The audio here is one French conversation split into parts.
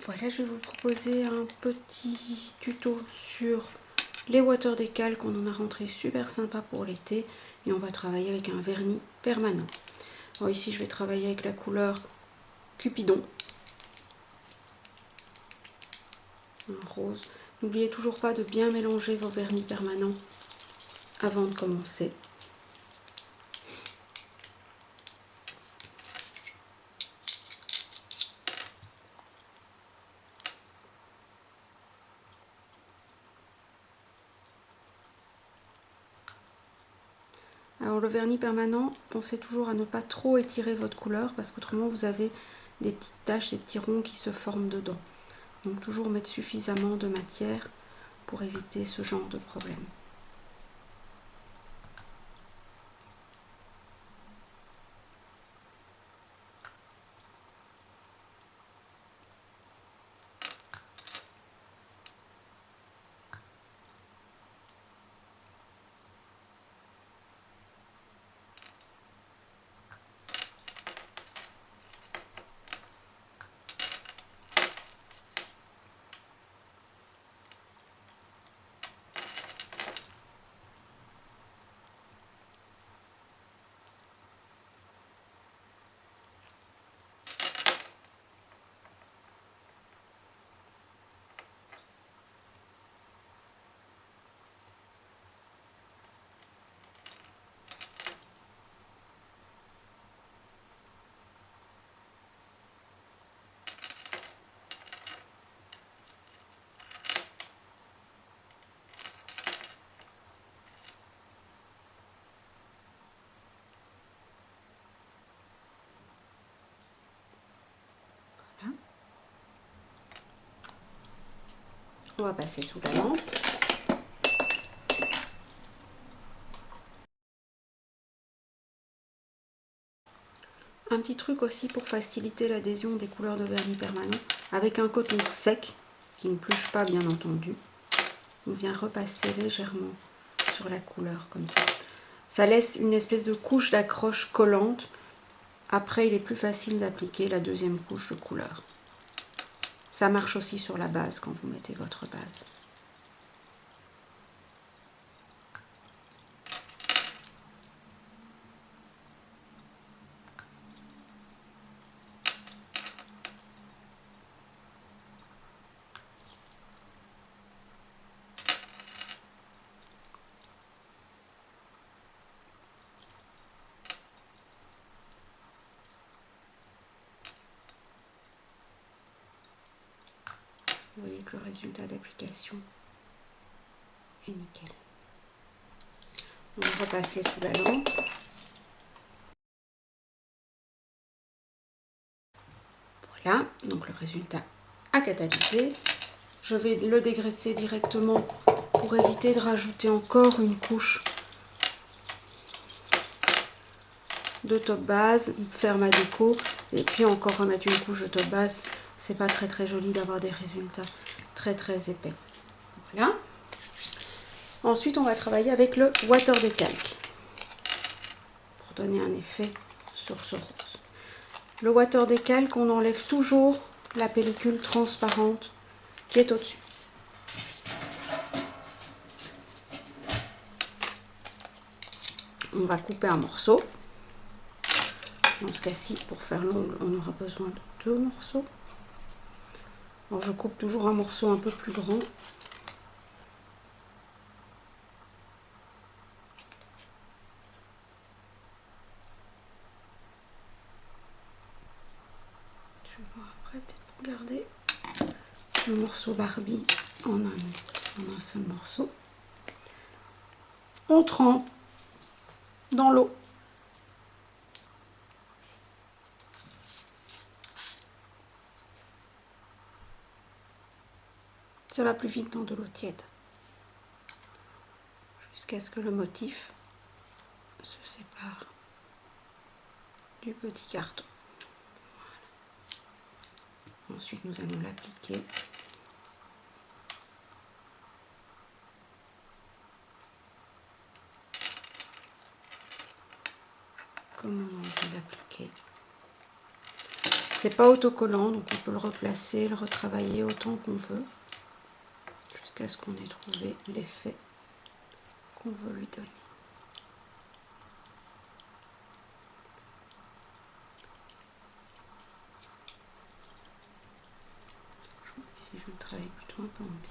Voilà, je vais vous proposer un petit tuto sur les water décalques. On en a rentré super sympa pour l'été et on va travailler avec un vernis permanent. Alors ici, je vais travailler avec la couleur Cupidon, un rose. N'oubliez toujours pas de bien mélanger vos vernis permanents avant de commencer. Alors le vernis permanent, pensez toujours à ne pas trop étirer votre couleur parce qu'autrement vous avez des petites taches, des petits ronds qui se forment dedans. Donc toujours mettre suffisamment de matière pour éviter ce genre de problème. Voilà. On va passer sous la lampe. Un petit truc aussi pour faciliter l'adhésion des couleurs de vernis permanent, avec un coton sec, qui ne pluche pas bien entendu, on vient repasser légèrement sur la couleur comme ça. Ça laisse une espèce de couche d'accroche collante. Après, il est plus facile d'appliquer la deuxième couche de couleur. Ça marche aussi sur la base quand vous mettez votre base. Vous voyez que le résultat d'application est nickel. On va repasser sous la lampe. Voilà, donc le résultat a catalysé. Je vais le dégraisser directement pour éviter de rajouter encore une couche de top base, faire ma déco et puis encore remettre une couche de top base. C'est pas très joli d'avoir des résultats très épais. Voilà. Ensuite, on va travailler avec le water décalque pour donner un effet sur ce rose. Le water décalque, on enlève toujours la pellicule transparente qui est au-dessus. On va couper un morceau. Dans ce cas-ci, pour faire l'ongle, on aura besoin de 2 morceaux. Alors, je coupe toujours un morceau un peu plus grand. Je vais voir après, peut-être pour garder le morceau Barbie en un seul morceau. On trempe dans l'eau. Ça va plus vite dans de l'eau tiède. Jusqu'à ce que le motif se sépare du petit carton. Voilà. Ensuite, nous allons l'appliquer. Comme on a envie d'appliquer. C'est pas autocollant, donc on peut le replacer, le retravailler autant qu'on veut, jusqu'à ce qu'on ait trouvé l'effet qu'on veut lui donner. Ici, je vais travailler plutôt un peu en biais.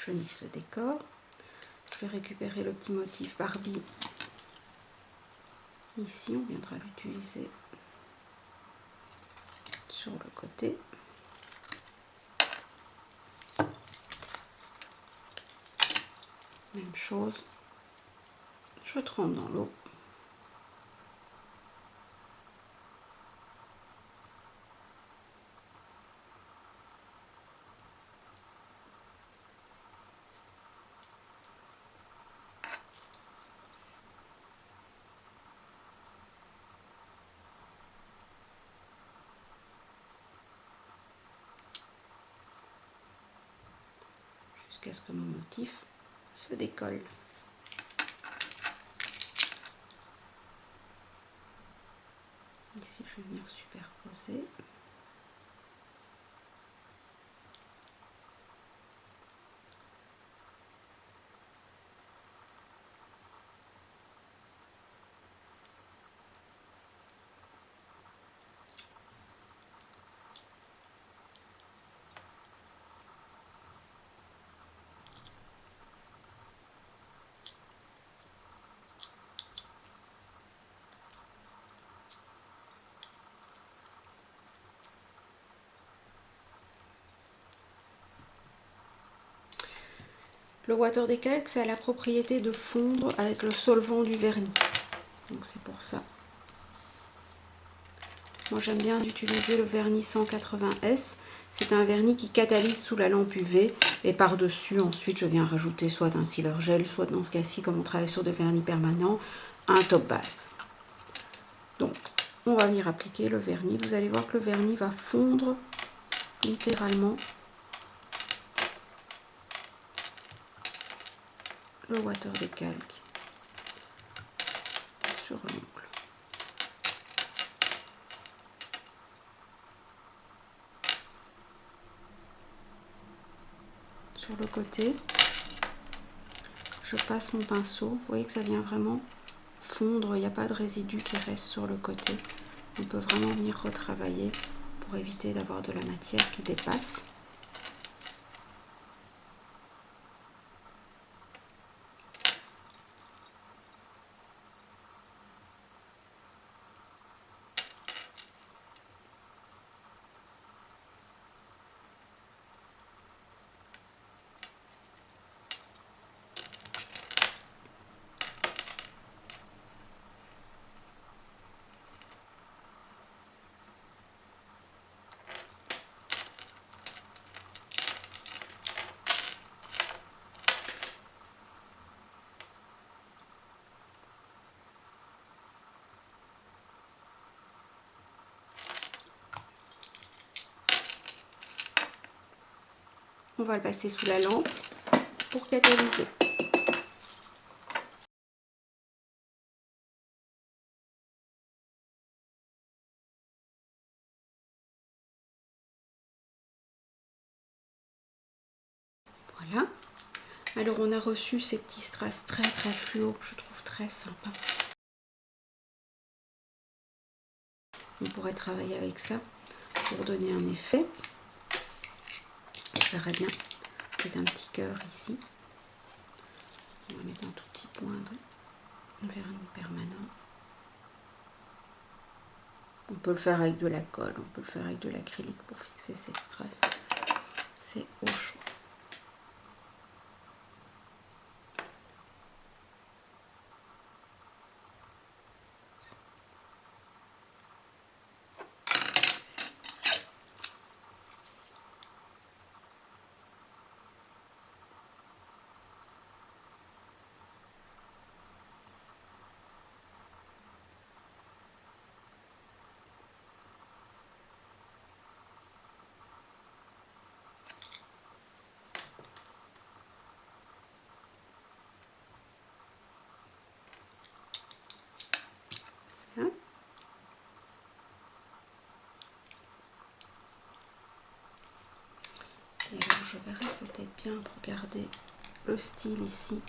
Je lisse le décor. Je vais récupérer le petit motif Barbie. Ici, on viendra l'utiliser sur le côté. Même chose. Je trempe dans l'eau. Jusqu'à ce que mon motif se décolle. Ici, je vais venir superposer. Le water décalque, ça a la propriété de fondre avec le solvant du vernis. Donc c'est pour ça. Moi j'aime bien utiliser le vernis 180S. C'est un vernis qui catalyse sous la lampe UV. Et par-dessus, ensuite, je viens rajouter soit un sealer gel, soit dans ce cas-ci, comme on travaille sur des vernis permanents, un top base. Donc, on va venir appliquer le vernis. Vous allez voir que le vernis va fondre littéralement le water décalque sur l'ongle. Sur le côté, je passe mon pinceau. Vous voyez que ça vient vraiment fondre. Il n'y a pas de résidu qui reste sur le côté. On peut vraiment venir retravailler pour éviter d'avoir de la matière qui dépasse. On va le passer sous la lampe pour catalyser. Voilà. Alors on a reçu ces petits strass très fluo que je trouve très sympa. On pourrait travailler avec ça pour donner un effet. Ça ferait bien. Peut-être un petit cœur ici. On va mettre un tout petit point de vernis permanent. On peut le faire avec de la colle, on peut le faire avec de l'acrylique pour fixer ces strass. C'est au choix. je verrai peut-être bien regarder le style ici.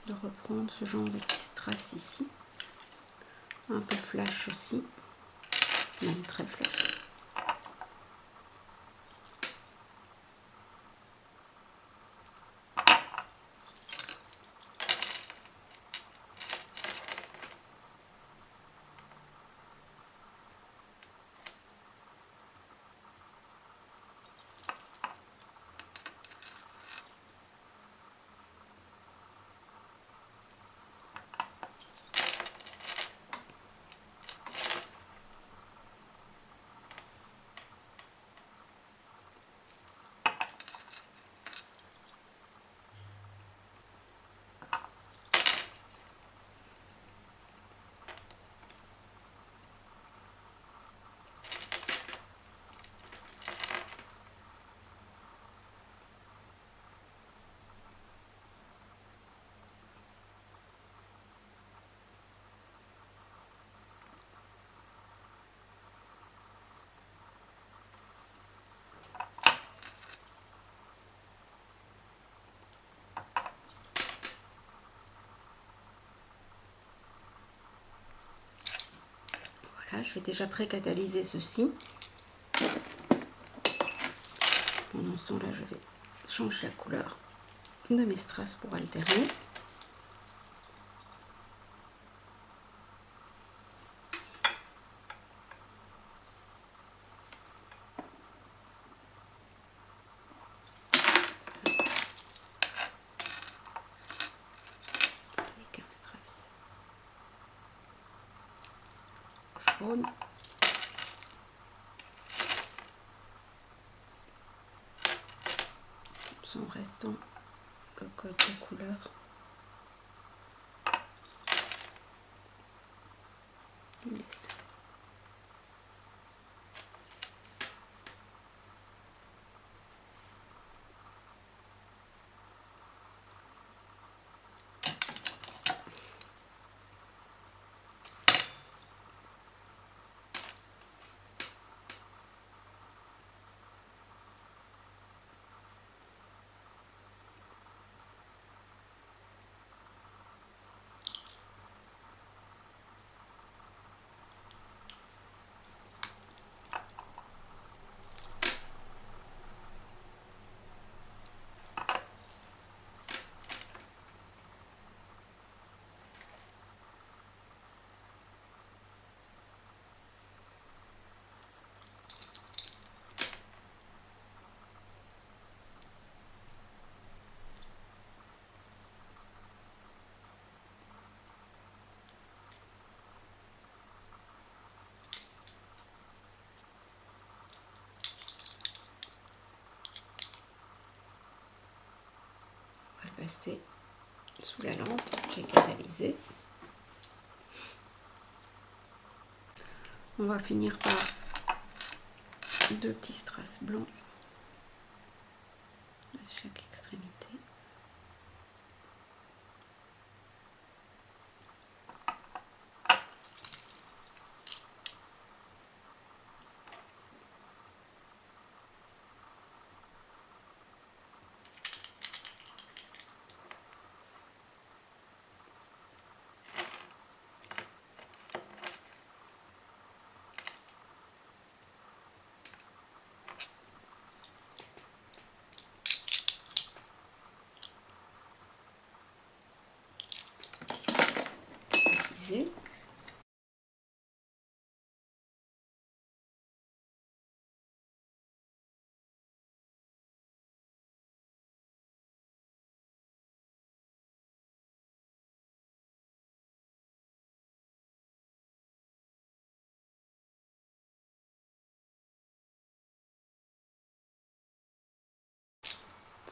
De reprendre ce genre de petits strass ici. Un peu flash aussi, même très flash. Voilà, je vais déjà pré-catalyser ceci. Pendant ce temps-là, je vais changer la couleur de mes strass pour alterner. Avec un strass jaune. En restant le code de couleur. Yes. On va le passer sous la lampe qui est catalysée. On va finir par 2 petits strass blancs à chaque extrémité.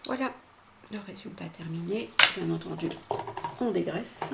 Voilà le résultat terminé. Bien entendu, on dégraisse.